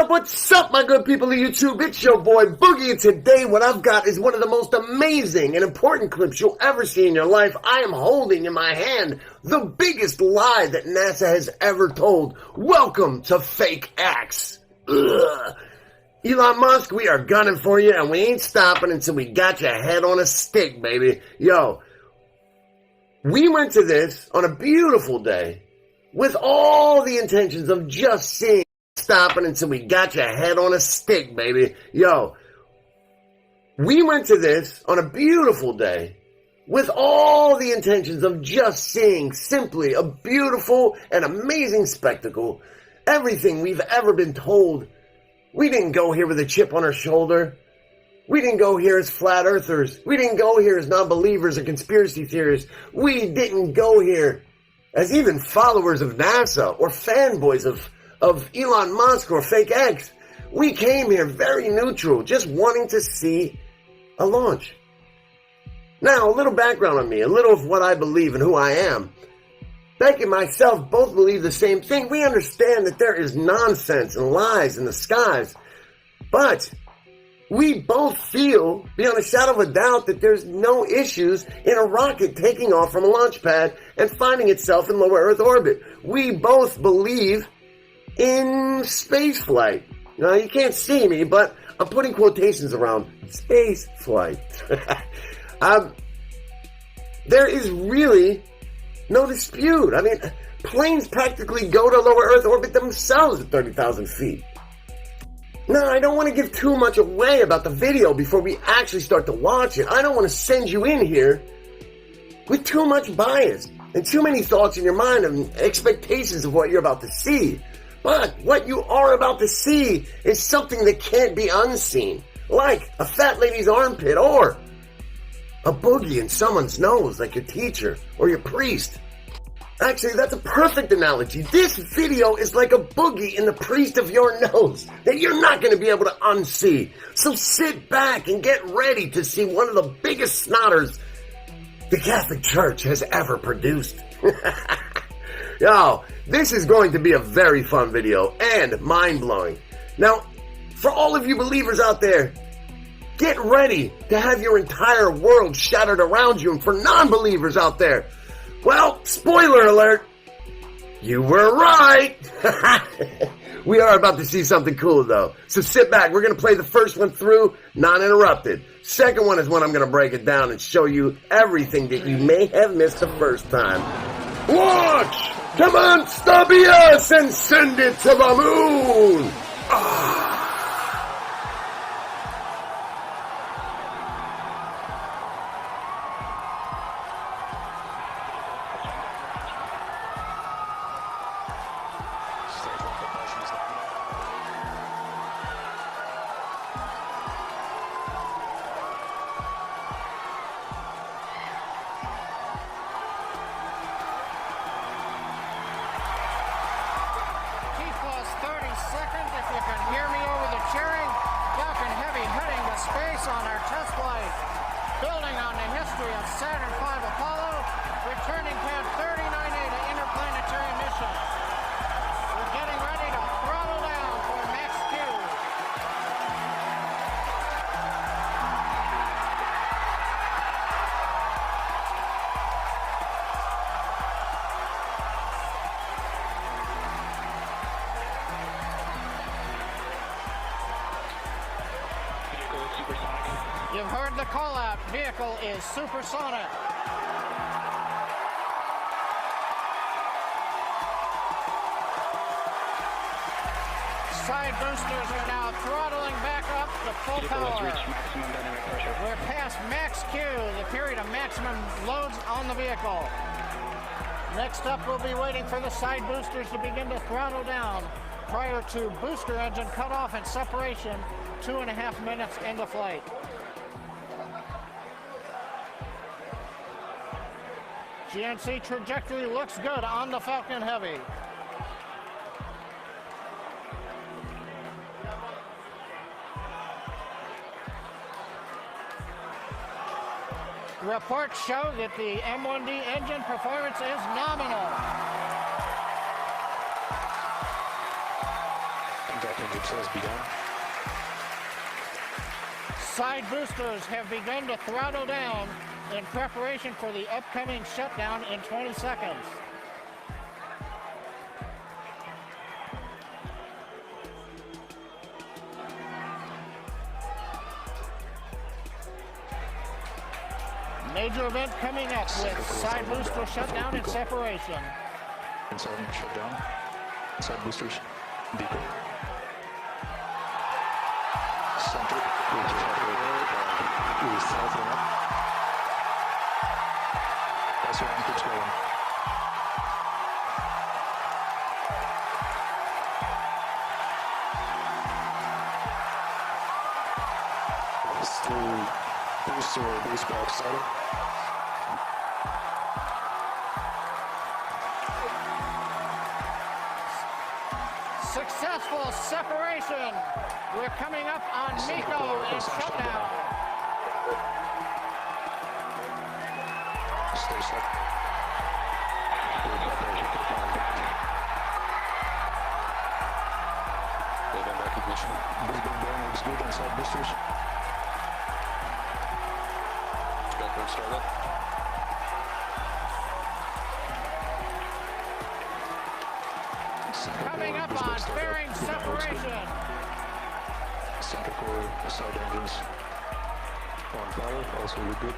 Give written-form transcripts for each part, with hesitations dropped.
What's up, my good people of YouTube? It's your boy Boogie, and today what I've got is one of the most amazing and important clips you'll ever see in your life. I am holding in my hand the biggest lie that NASA has ever told. Welcome to Fakex. Ugh. Elon Musk, we are gunning for you, and we ain't stopping until we got your head on a stick, baby. Yo, we went to this on a beautiful day with all the intentions of just seeing. Stopping until we got your head on a stick, baby. Yo, we went to this on a beautiful day with all the intentions of just seeing simply a beautiful and amazing spectacle. Everything we've ever been told. We didn't go here with a chip on our shoulder. We didn't go here as flat earthers. We didn't go here as non-believers or conspiracy theorists. We didn't go here as even followers of NASA or fanboys of Elon Musk or Fakex. We came here very neutral, just wanting to see a launch. Now, a little background on me, a little of what I believe and who I am. Beck and myself both believe the same thing. We understand that there is nonsense and lies in the skies, but we both feel, beyond a shadow of a doubt, that there's no issues in a rocket taking off from a launch pad and finding itself in low Earth orbit. We both believe in space flight. Now, you can't see me, but I'm putting quotations around space flight. There is really no dispute. I mean, planes practically go to lower Earth orbit themselves at 30,000 feet. Now, I don't want to give too much away about the video before we actually start to watch it. I don't want to send you in here with too much bias and too many thoughts in your mind and expectations of what you're about to see. But what you are about to see is something that can't be unseen, like a fat lady's armpit or a boogie in someone's nose, like your teacher or your priest. Actually, that's a perfect analogy. This video is like a boogie in the priest of your nose that you're not going to be able to unsee. So sit back and get ready to see one of the biggest snotters the Catholic Church has ever produced. Yo, this is going to be a very fun video and mind-blowing. Now, for all of you believers out there, get ready to have your entire world shattered around you. And for non-believers out there, well, spoiler alert, you were right. We are about to see something cool, though. So sit back. We're going to play the first one through, non-interrupted. Second one is when I'm going to break it down and show you everything that you may have missed the first time. Watch! Come on, stubby us and send it to the moon! On our test flight, building on the history of Saturn V Apollo, returning pad 39A to interplanetary mission. We're getting ready to throttle down for max Q. You've heard the call out. Vehicle is supersonic. Side boosters are now throttling back up to full power. We're past max Q, the period of maximum loads on the vehicle. Next up, we'll be waiting for the side boosters to begin to throttle down prior to booster engine cutoff and separation 2.5 minutes into flight. GNC trajectory looks good on the Falcon Heavy. Reports show that the M1D engine performance is nominal. Contact engine has begun. Side boosters have begun to throttle down in preparation for the upcoming shutdown in 20 seconds. Major event coming up with side booster shutdown and separation. Inside shutdown. Side boosters. Deeper. Center. South and up. That's where keeps going. Still booster or boost box setting. Successful separation. We're coming up on Miko and shutdown. Stay set. Data recognition. Big burn looks good on side boosters. Background startup. Coming up on fairing separation. Center core side engines on fire, also look good.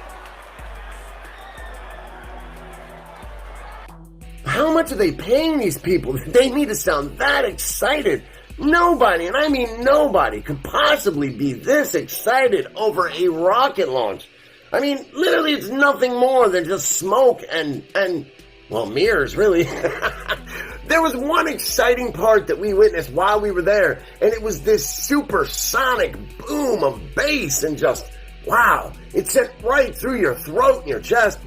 How much are they paying these people? They need to sound that excited. Nobody, and I mean nobody, could possibly be this excited over a rocket launch. I mean, literally it's nothing more than just smoke and well, mirrors, really. There was one exciting part that we witnessed while we were there, and it was this supersonic boom of bass and just, wow, it sent right through your throat and your chest.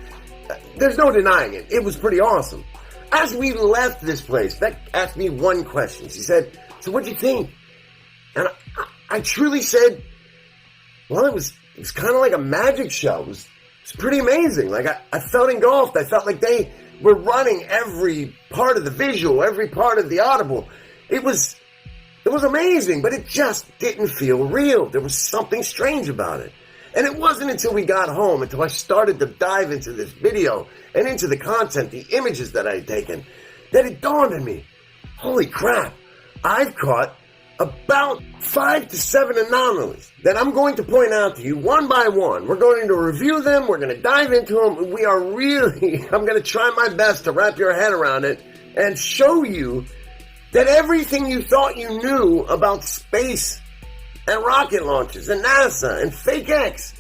There's no denying it. It was pretty awesome. As we left this place, Beck asked me one question. She said, so what'd you think? And I truly said, well, it was kind of like a magic show. It was pretty amazing. Like, I felt engulfed. I felt like they were running every part of the visual, every part of the audible. It was amazing, but it just didn't feel real. There was something strange about it. And it wasn't until we got home, until I started to dive into this video and into the content, the images that I had taken, that it dawned on me. Holy crap, I've caught about 5 to 7 anomalies that I'm going to point out to you one by one. We're going to review them. We're going to dive into them. I'm going to try my best to wrap your head around it and show you that everything you thought you knew about space and rocket launches and NASA and Fakex,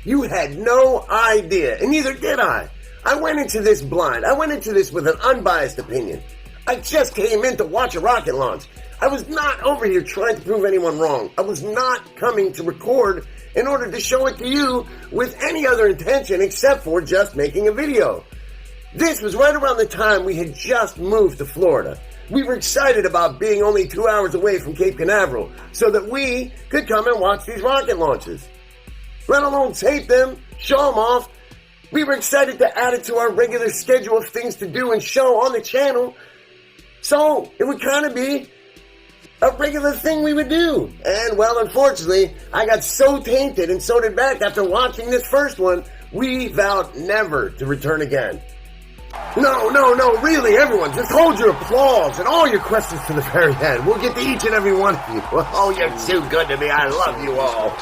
you had no idea, and neither did I. I went into this blind. I went into this with an unbiased opinion. I just came in to watch a rocket launch. I was not over here trying to prove anyone wrong. I was not coming to record in order to show it to you with any other intention except for just making a video. This was right around the time we had just moved to Florida. We were excited about being only 2 hours away from Cape Canaveral so that we could come and watch these rocket launches. Let alone tape them, show them off. We were excited to add it to our regular schedule of things to do and show on the channel. So it would kind of be a regular thing we would do. And well, unfortunately, I got so tainted, and so did Beck, after watching this first one, we vowed never to return again. No, really, everyone, just hold your applause and all your questions to the very end. We'll get to each and every one of you. Oh, you're too good to me. I love you all.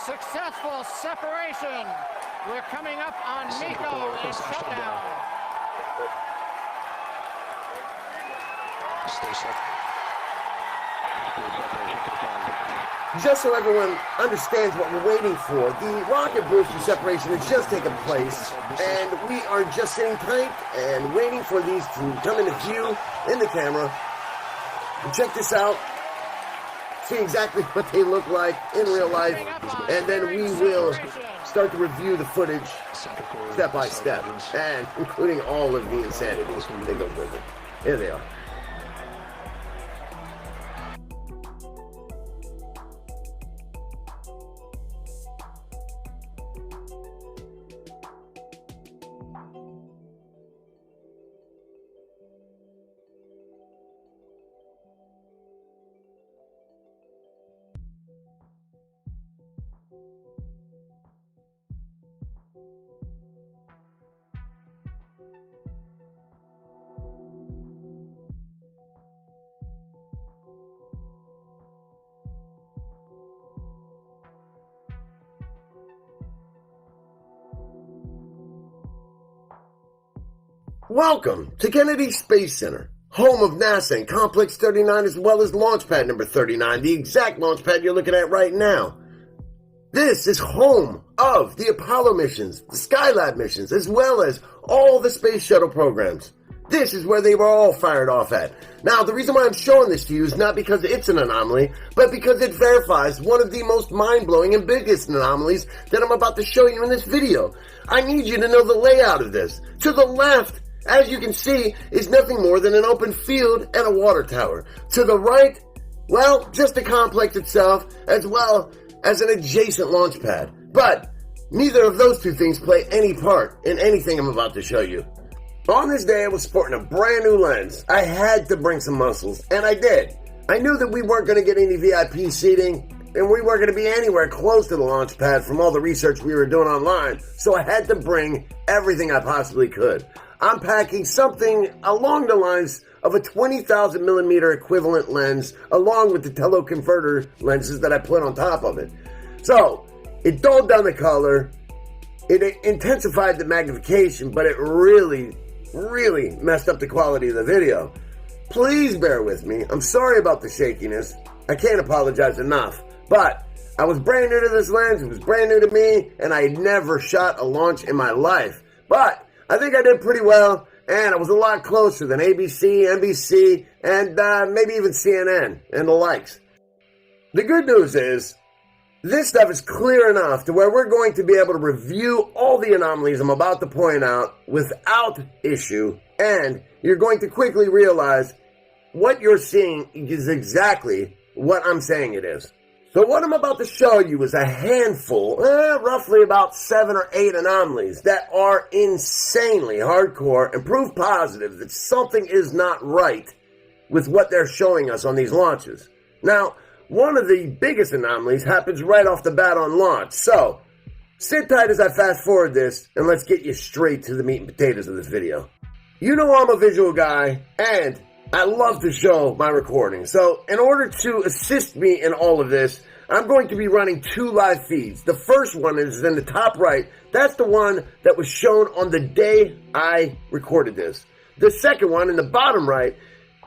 Successful separation. We're coming up on Miko and shutdown. Stay set. Just so everyone understands what we're waiting for, the rocket booster separation has just taken place, and we are just sitting tight and waiting for these to come into view in the camera. And check this out. see exactly what they look like in real life, and then we will start to review the footage step by step, and including all of the insanity that goes with it. Here they are. Welcome to Kennedy Space Center, home of NASA and Complex 39, as well as launchpad number 39, the exact launchpad you're looking at right now. This is home of the Apollo missions, the Skylab missions, as well as all the space shuttle programs. This is where they were all fired off at. Now, the reason why I'm showing this to you is not because it's an anomaly, but because it verifies one of the most mind-blowing and biggest anomalies that I'm about to show you in this video. I need you to know the layout of this. To the left, as you can see, is nothing more than an open field and a water tower. To the right, well, just the complex itself, as well as an adjacent launch pad. But neither of those two things play any part in anything I'm about to show you. On this day, I was sporting a brand new lens. I had to bring some muscles, and I did. I knew that we weren't going to get any VIP seating, and we weren't going to be anywhere close to the launch pad from all the research we were doing online, so I had to bring everything I possibly could. I'm packing something along the lines of a 20,000 millimeter equivalent lens, along with the teleconverter lenses that I put on top of it. So, it dulled down the color, it intensified the magnification, but it really messed up the quality of the video. Please bear with me. I'm sorry about the shakiness. I can't apologize enough. But I was brand new to this lens, it was brand new to me, and I had never shot a launch in my life. But I think I did pretty well, and I was a lot closer than ABC, NBC, and maybe even CNN and the likes. The good news is, this stuff is clear enough to where we're going to be able to review all the anomalies I'm about to point out without issue, and you're going to quickly realize what you're seeing is exactly what I'm saying it is. So what I'm about to show you is a handful, roughly about 7 or 8 anomalies that are insanely hardcore and proof positive that something is not right with what they're showing us on these launches. Now, one of the biggest anomalies happens right off the bat on launch. So, sit tight as I fast forward this, and let's get you straight to the meat and potatoes of this video. You know I'm a visual guy, and I love to show my recording. So, in order to assist me in all of this, I'm going to be running 2 live feeds. The first one is in the top right. That's the one that was shown on the day I recorded this. The second one in the bottom right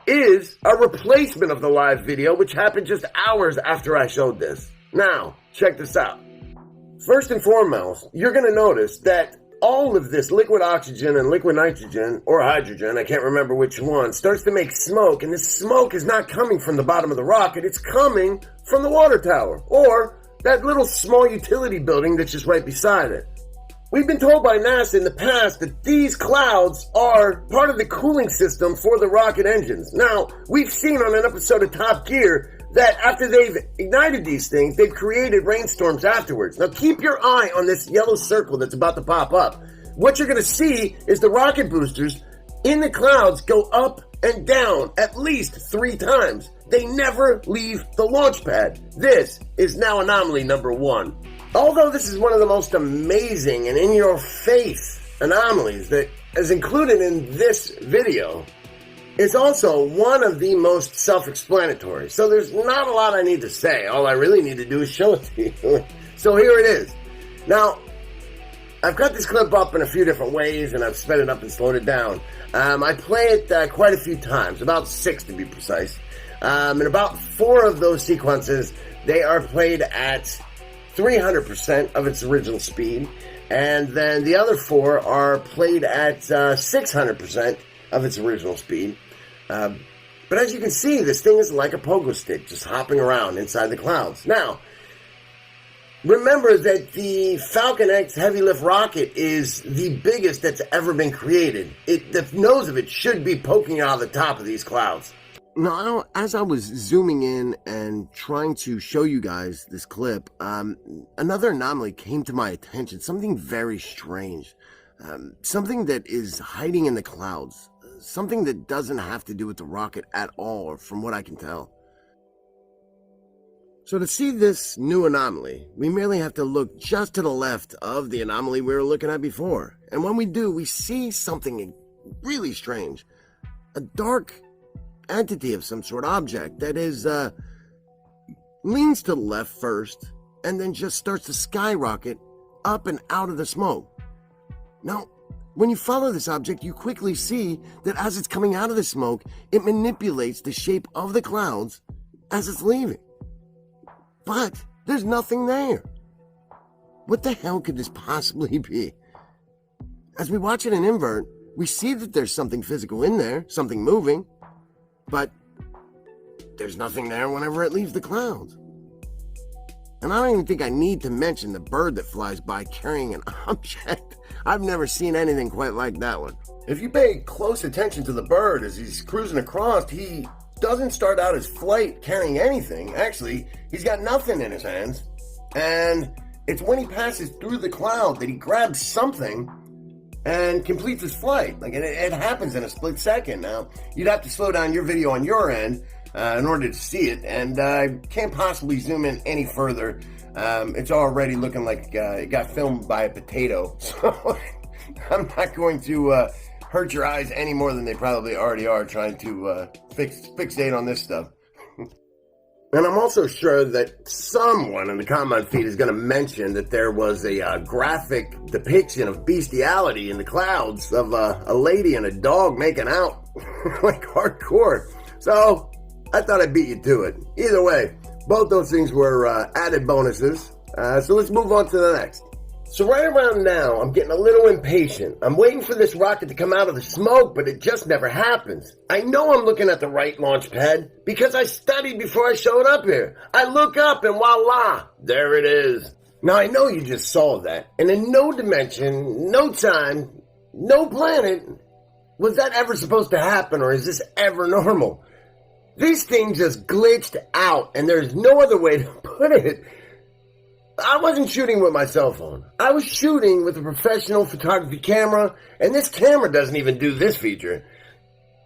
is a replacement of the live video, which happened just hours after I showed this. Now, check this out. First and foremost, you're going to notice that all of this liquid oxygen and liquid nitrogen, or hydrogen, I can't remember which one, starts to make smoke, and this smoke is not coming from the bottom of the rocket, it's coming from the water tower, or that little small utility building that's just right beside it. We've been told by NASA in the past that these clouds are part of the cooling system for the rocket engines. Now, we've seen on an episode of Top Gear that after they've ignited these things, they've created rainstorms afterwards. Now keep your eye on this yellow circle that's about to pop up. What you're going to see is the rocket boosters in the clouds go up and down at least 3 times. They never leave the launch pad. This is now anomaly number 1. Although this is one of the most amazing and in-your-face anomalies that is included in this video, it's also one of the most self-explanatory. So there's not a lot I need to say. All I really need to do is show it to you. So here it is. Now, I've cut this clip up in a few different ways, and I've sped it up and slowed it down. I play it quite a few times, about 6 to be precise. And about 4 of those sequences, they are played at 300% of its original speed. And then the other 4 are played at 600% of its original speed. But as you can see, this thing is like a pogo stick, just hopping around inside the clouds. Now, remember that the Falcon X heavy lift rocket is the biggest that's ever been created. The nose of it should be poking out of the top of these clouds. Now, as I was zooming in and trying to show you guys this clip, another anomaly came to my attention. Something very strange. Something that is hiding in the clouds. Something that doesn't have to do with the rocket at all, from what I can tell. So to see this new anomaly, we merely have to look just to the left of the anomaly we were looking at before. And when we do, we see something really strange. A dark entity of some sort, object that is leans to the left first and then just starts to skyrocket up and out of the smoke. Now, when you follow this object, you quickly see that as it's coming out of the smoke, it manipulates the shape of the clouds as it's leaving. But there's nothing there. What the hell could this possibly be? As we watch it in invert, we see that there's something physical in there, something moving, but there's nothing there whenever it leaves the clouds. And I don't even think I need to mention the bird that flies by carrying an object. I've never seen anything quite like that one. If you pay close attention to the bird as he's cruising across, he doesn't start out his flight carrying anything. Actually, he's got nothing in his hands. And it's when he passes through the cloud that he grabs something and completes his flight. Like, it happens in a split second. Now, you'd have to slow down your video on your end in order to see it, and I can't possibly zoom in any further. It's already looking like it got filmed by a potato, so I'm not going to hurt your eyes any more than they probably already are trying to fixate on this stuff. And I'm also sure that someone in the comment feed is going to mention that there was a graphic depiction of bestiality in the clouds of a lady and a dog making out, like hardcore. So I thought I'd beat you to it. Either way, both those things were added bonuses. So let's move on to the next. So right around now, I'm getting a little impatient. I'm waiting for this rocket to come out of the smoke, but it just never happens. I know I'm looking at the right launch pad because I studied before I showed up here. I look up and voila, there it is. Now I know you just saw that, and in no dimension, no time, no planet, was that ever supposed to happen, or is this ever normal? This thing just glitched out, and there's no other way to put it. I wasn't shooting with my cell phone. I was shooting with a professional photography camera, and this camera doesn't even do this feature.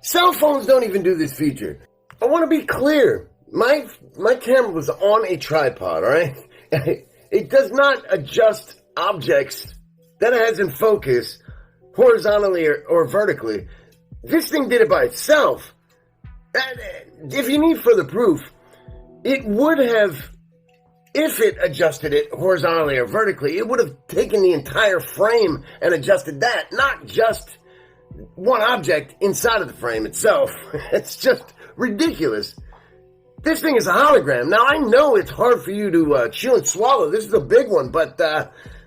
Cell phones don't even do this feature. I want to be clear. My camera was on a tripod, alright? It does not adjust objects that it has in focus horizontally or vertically. This thing did it by itself. If you need further proof, it would have, if it adjusted it horizontally or vertically, it would have taken the entire frame and adjusted that, not just one object inside of the frame itself. It's just ridiculous. This thing is a hologram. Now, I know it's hard for you to chew and swallow. This is a big one, but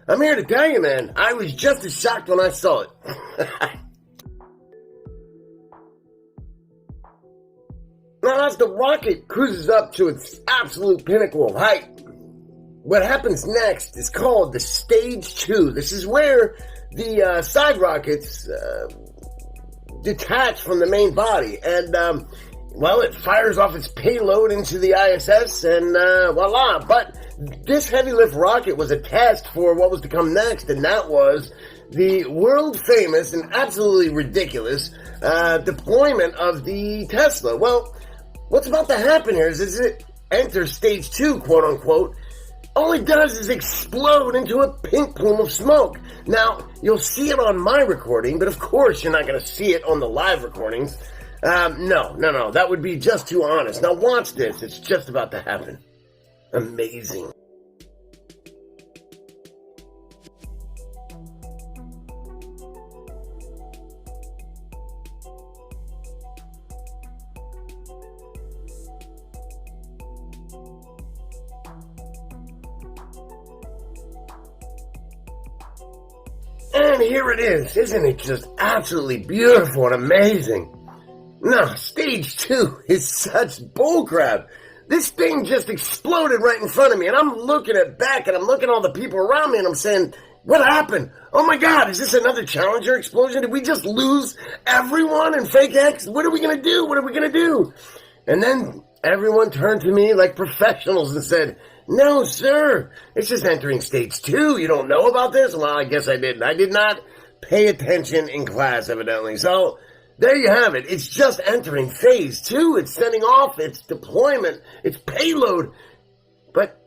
I'm here to tell you, man, I was just as shocked when I saw it. Now, as the rocket cruises up to its absolute pinnacle of height, what happens next is called the Stage 2. This is where the side rockets detach from the main body, and, well, it fires off its payload into the ISS, and voila. But this heavy lift rocket was a test for what was to come next, and that was the world-famous and absolutely ridiculous deployment of the Tesla. Well, what's about to happen here is it enters Stage 2, quote-unquote. All it does is explode into a pink plume of smoke. Now, you'll see it on my recording, but of course you're not going to see it on the live recordings. No, that would be just too honest. Now watch this, it's just about to happen. Amazing. And here it is. Isn't it just absolutely beautiful and amazing? No, stage 2 is such bullcrap. This thing just exploded right in front of me, and I'm looking at back, and I'm looking at all the people around me, and I'm saying, what happened? Oh my God, is this another Challenger explosion? Did we just lose everyone in Fakex? What are we going to do? What are we going to do? And then everyone turned to me like professionals and said, no, sir, it's just entering stage 2. You don't know about this? Well, I guess I didn't. I did not pay attention in class, evidently. So there you have it. It's just entering phase 2. It's sending off its deployment, its payload. But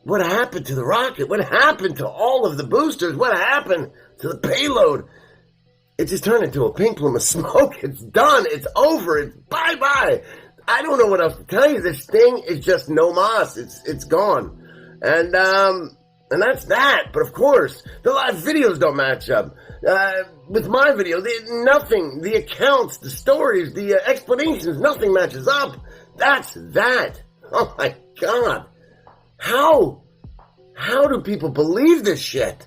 what happened to the rocket? What happened to all of the boosters? What happened to the payload? It just turned into a pink plume of smoke. It's done. It's over. It's bye-bye. I don't know what else to tell you. This thing is just no mas. It's gone. And that's that. But of course, the live videos don't match up. With my video, nothing. The accounts, the stories, the explanations, nothing matches up. That's that. Oh my God. How do people believe this shit?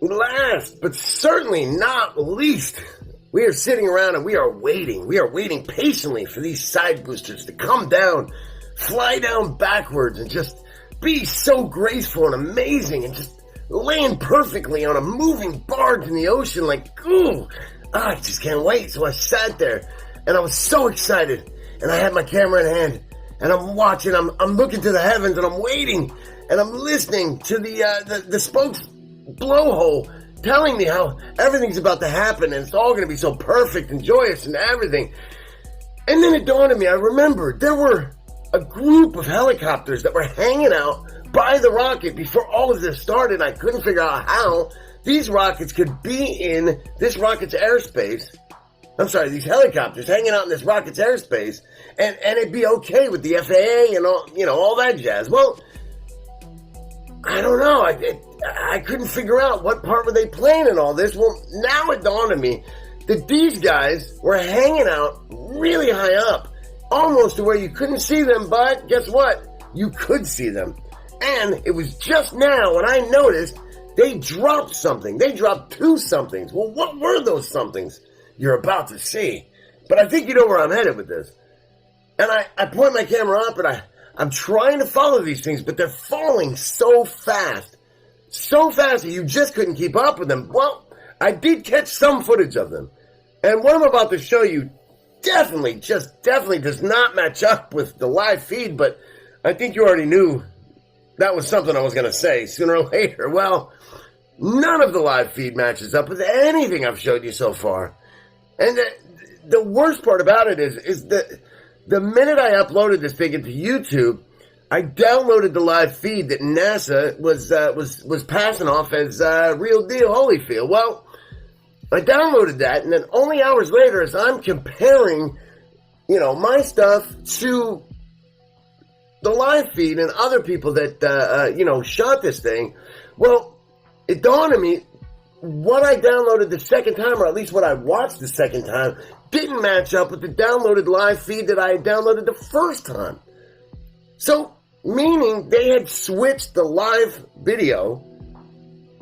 Last, but certainly not least, we are sitting around and we are waiting. We are waiting patiently for these side boosters to come down, fly down backwards, and just be so graceful and amazing, and just land perfectly on a moving barge in the ocean. Like, ooh, I just can't wait. So I sat there, and I was so excited, and I had my camera in hand, and I'm watching. I'm looking to the heavens, and I'm waiting, and I'm listening to the spokes blowhole telling me how everything's about to happen and it's all going to be so perfect and joyous and everything. And then it dawned on me, I remembered there were a group of helicopters that were hanging out by the rocket before all of this started. I couldn't figure out how these rockets could be in this rocket's airspace. I'm sorry, these helicopters hanging out in this rocket's airspace and it'd be okay with the FAA and all, all that jazz. Well, I don't know. I couldn't figure out what part were they playing in all this. Well, now it dawned on me that these guys were hanging out really high up, almost to where you couldn't see them, but guess what? You could see them. And it was just now when I noticed they dropped something. They dropped 2 somethings. Well, what were those somethings? You're about to see. But I think you know where I'm headed with this. And I point my camera up and I'm trying to follow these things, but they're falling so fast that you just couldn't keep up with them. Well, I did catch some footage of them. And what I'm about to show you definitely does not match up with the live feed, but I think you already knew that was something I was going to say sooner or later. Well, none of the live feed matches up with anything I've showed you so far. And the worst part about it is that the minute I uploaded this thing into YouTube, I downloaded the live feed that NASA was passing off as real deal Holyfield. Well, I downloaded that, and then only hours later, as I'm comparing, my stuff to the live feed and other people that shot this thing, well, it dawned on me what I downloaded the second time, or at least what I watched the second time, didn't match up with the downloaded live feed that I had downloaded the first time. So, meaning they had switched the live video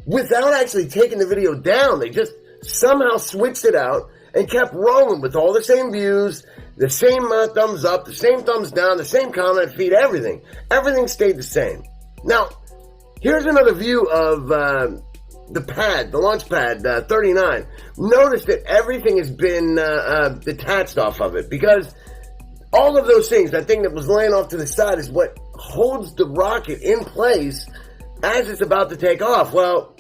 without actually taking the video down. They just somehow switched it out and kept rolling with all the same views, the same thumbs up, the same thumbs down, the same comment feed, everything. Everything stayed the same. Now, here's another view of the launchpad 39. Notice that everything has been detached off of it, because all of those things, that thing that was laying off to the side, is what holds the rocket in place as it's about to take off. Well,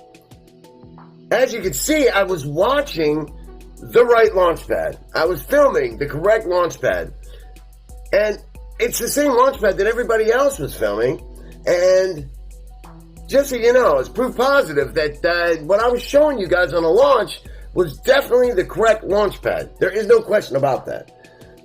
as you can see, I was watching the right launch pad. I was filming the correct launch pad. And it's the same launch pad that everybody else was filming. And just so you know, it's proof positive that what I was showing you guys on the launch was definitely the correct launch pad. There is no question about that.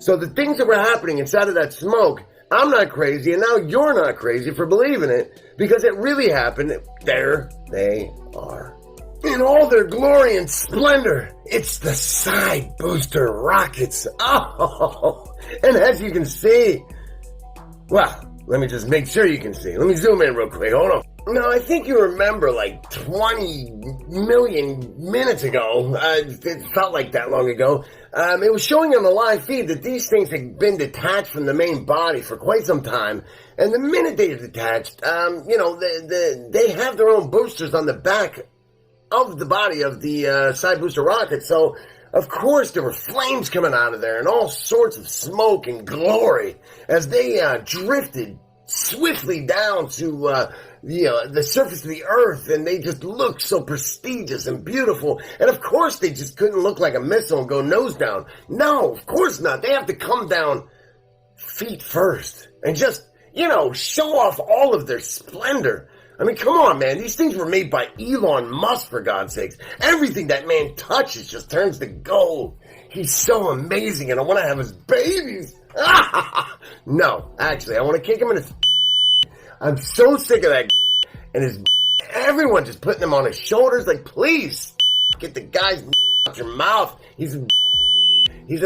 So the things that were happening inside of that smoke, I'm not crazy, and now you're not crazy for believing it, because it really happened. There they are. In all their glory and splendor, it's the side booster rockets. Oh, and as you can see, well, let me just make sure you can see. Let me zoom in real quick. Hold on. Now, I think you remember like 20 million minutes ago, it felt like that long ago, it was showing on the live feed that these things had been detached from the main body for quite some time. And the minute they are detached, they have their own boosters on the back of the body of the side booster rocket. So, of course, there were flames coming out of there and all sorts of smoke and glory as they drifted swiftly down to the surface of the earth, and they just looked so prestigious and beautiful. And of course they just couldn't look like a missile and go nose down. No, of course not. They have to come down feet first and just, show off all of their splendor. I mean, come on, man. These things were made by Elon Musk, for God's sakes. Everything that man touches just turns to gold. He's so amazing, and I want to have his babies. No, actually, I want to kick him in his... I'm so sick of that and his... Everyone just putting him on his shoulders. Like, please, get the guy's out your mouth. He's an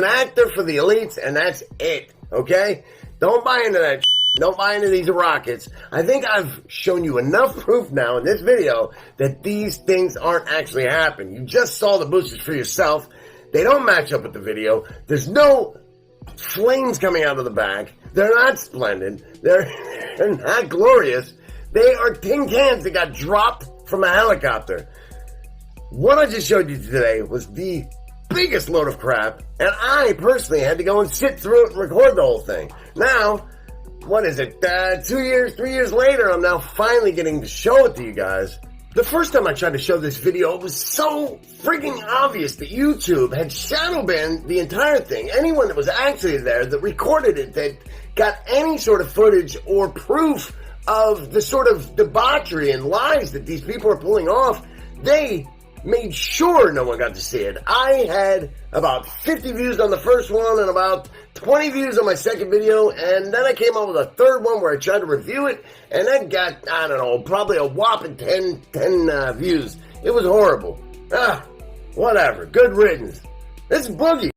actor for the elites, and that's it, okay? Don't buy into that. Don't buy into these rockets. I think I've shown you enough proof now in this video that these things aren't actually happening. You just saw the boosters for yourself. They don't match up with the video. There's no flames coming out of the back. They're not splendid. They're not glorious. They are tin cans that got dropped from a helicopter. What I just showed you today was the biggest load of crap, and I personally had to go and sit through it and record the whole thing. Now, what is it, 3 years later, I'm now finally getting to show it to you guys. The first time I tried to show this video, it was so freaking obvious that YouTube had shadow banned the entire thing. Anyone that was actually there that recorded it, that got any sort of footage or proof of the sort of debauchery and lies that these people are pulling off, they made sure no one got to see it. I had about 50 views on the first one and about 20 views on my second video, and then I came up with a third one where I tried to review it, and that got, I don't know, probably a whopping 10 views. It was horrible. Whatever. Good riddance. This is Boogie.